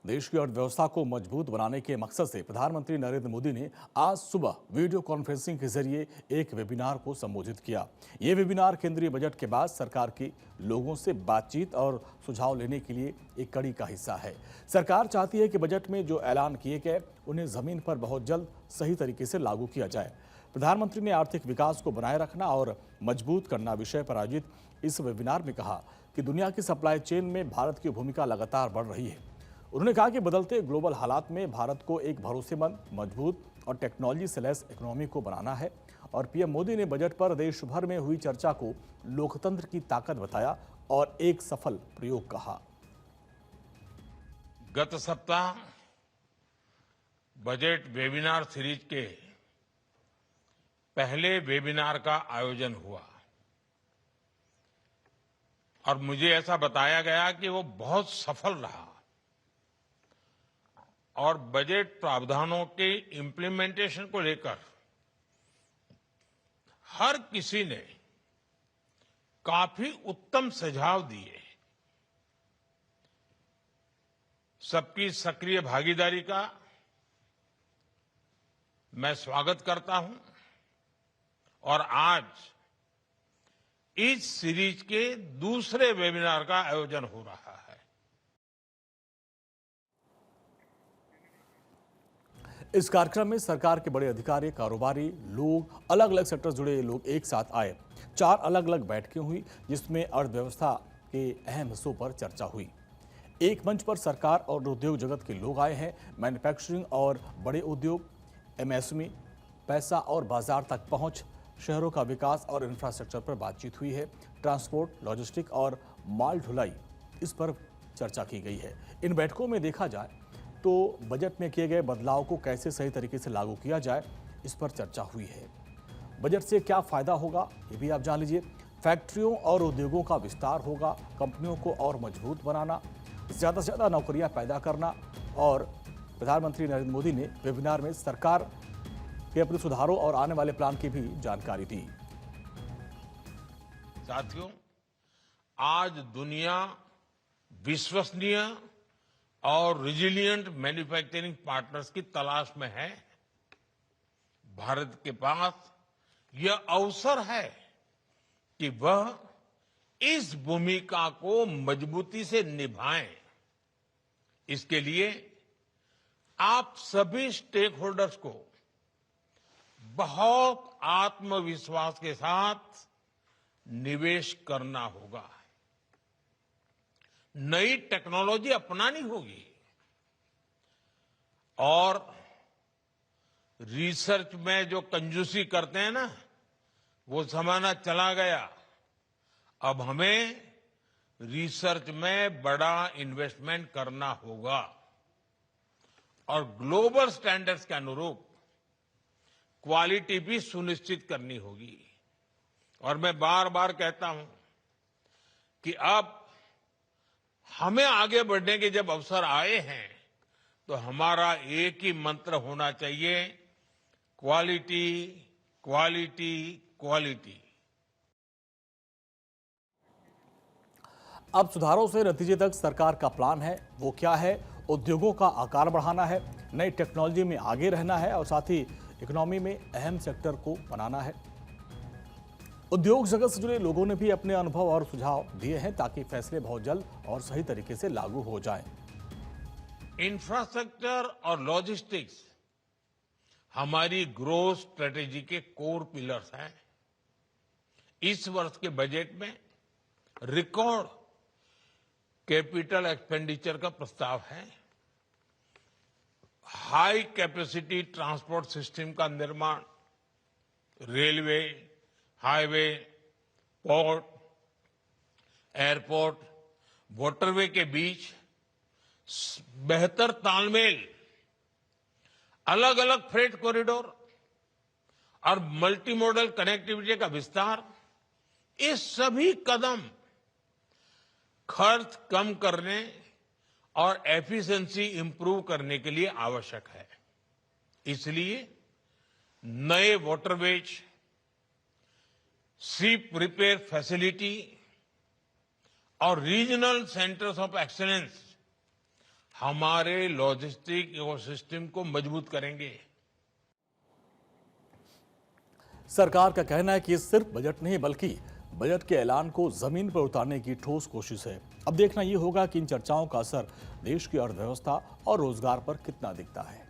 देश की अर्थव्यवस्था को मजबूत बनाने के मकसद से प्रधानमंत्री नरेंद्र मोदी ने आज सुबह वीडियो कॉन्फ्रेंसिंग के जरिए एक वेबिनार को संबोधित किया। ये वेबिनार केंद्रीय बजट के बाद सरकार की लोगों से बातचीत और सुझाव लेने के लिए एक कड़ी का हिस्सा है। सरकार चाहती है कि बजट में जो ऐलान किए गए उन्हें जमीन पर बहुत जल्द सही तरीके से लागू किया जाए। प्रधानमंत्री ने आर्थिक विकास को बनाए रखना और मजबूत करना विषय पर आयोजित इस वेबिनार में कहा कि दुनिया की सप्लाई चेन में भारत की भूमिका लगातार बढ़ रही है। उन्होंने कहा कि बदलते ग्लोबल हालात में भारत को एक भरोसेमंद, मजबूत और टेक्नोलॉजी से लैस इकोनॉमी को बनाना है। और पीएम मोदी ने बजट पर देश भर में हुई चर्चा को लोकतंत्र की ताकत बताया और एक सफल प्रयोग कहा। गत सप्ताह बजट वेबिनार सीरीज के पहले वेबिनार का आयोजन हुआ और मुझे ऐसा बताया गया कि वो बहुत सफल रहा और बजट प्रावधानों के इम्प्लीमेंटेशन को लेकर हर किसी ने काफी उत्तम सुझाव दिए। सबकी सक्रिय भागीदारी का मैं स्वागत करता हूं और आज इस सीरीज के दूसरे वेबिनार का आयोजन हो रहा है। इस कार्यक्रम में सरकार के बड़े अधिकारी, कारोबारी लोग, अलग अलग सेक्टर जुड़े लोग एक साथ आए। 4 अलग अलग बैठकें हुई जिसमें अर्थव्यवस्था के अहम हिस्सों पर चर्चा हुई। एक मंच पर सरकार और उद्योग जगत के लोग आए हैं। मैन्युफैक्चरिंग और बड़े उद्योग, एमएसएमई, पैसा और बाजार तक पहुंच, शहरों का विकास और इंफ्रास्ट्रक्चर पर बातचीत हुई है। ट्रांसपोर्ट, लॉजिस्टिक और माल ढुलाई, इस पर चर्चा की गई है। इन बैठकों में देखा जाए तो बजट में किए गए बदलाव को कैसे सही तरीके से लागू किया जाए, इस पर चर्चा हुई है। बजट से क्या फायदा होगा, ये भी आप जान लीजिए। फैक्ट्रियों और उद्योगों का विस्तार होगा, कंपनियों को और मजबूत बनाना, ज़्यादा से ज़्यादा नौकरियां पैदा करना। और प्रधानमंत्री नरेंद्र मोदी ने वेबिनार में सरकार के अपने सुधारों और आने वाले प्लान की भी जानकारी दी। साथियों, आज दुनिया विश्वसनीय और रिजिलिएंट मैन्युफैक्चरिंग पार्टनर्स की तलाश में है। भारत के पास यह अवसर है कि वह इस भूमिका को मजबूती से निभाएं। इसके लिए आप सभी स्टेक होल्डर्स को बहुत आत्मविश्वास के साथ निवेश करना होगा। नई टेक्नोलॉजी अपनानी होगी और रिसर्च में जो कंजूसी करते हैं ना, वो जमाना चला गया। अब हमें रिसर्च में बड़ा इन्वेस्टमेंट करना होगा और ग्लोबल स्टैंडर्ड्स के अनुरूप क्वालिटी भी सुनिश्चित करनी होगी। और मैं बार बार कहता हूं कि अब हमें आगे बढ़ने के जब अवसर आए हैं तो हमारा एक ही मंत्र होना चाहिए, क्वालिटी, क्वालिटी, क्वालिटी। अब सुधारों से नतीजे तक सरकार का प्लान है, वो क्या है? उद्योगों का आकार बढ़ाना है, नई टेक्नोलॉजी में आगे रहना है और साथ ही इकोनॉमी में अहम सेक्टर को बनाना है। उद्योग जगत से जुड़े लोगों ने भी अपने अनुभव और सुझाव दिए हैं ताकि फैसले बहुत जल्द और सही तरीके से लागू हो जाएं। इंफ्रास्ट्रक्चर और लॉजिस्टिक्स हमारी ग्रोथ स्ट्रेटेजी के कोर पिलर्स हैं। इस वर्ष के बजट में रिकॉर्ड कैपिटल एक्सपेंडिचर का प्रस्ताव है। हाई कैपेसिटी ट्रांसपोर्ट सिस्टम का निर्माण, railway, highway, port, airport, waterway के बीच बेहतर तालमेल, अलग अलग फ्रेट कॉरिडोर और मल्टी मॉडल कनेक्टिविटी का विस्तार, ये सभी कदम खर्च कम करने और एफिशिएंसी इंप्रूव करने के लिए आवश्यक है। इसलिए नए वाटरवेज, शिप रिपेयर फैसिलिटी और रीजनल सेंटर्स ऑफ एक्सीलेंस हमारे लॉजिस्टिक इकोसिस्टम को मजबूत करेंगे। सरकार का कहना है कि ये सिर्फ बजट नहीं बल्कि बजट के ऐलान को जमीन पर उतारने की ठोस कोशिश है। अब देखना ये होगा कि इन चर्चाओं का असर देश की अर्थव्यवस्था और रोजगार पर कितना दिखता है।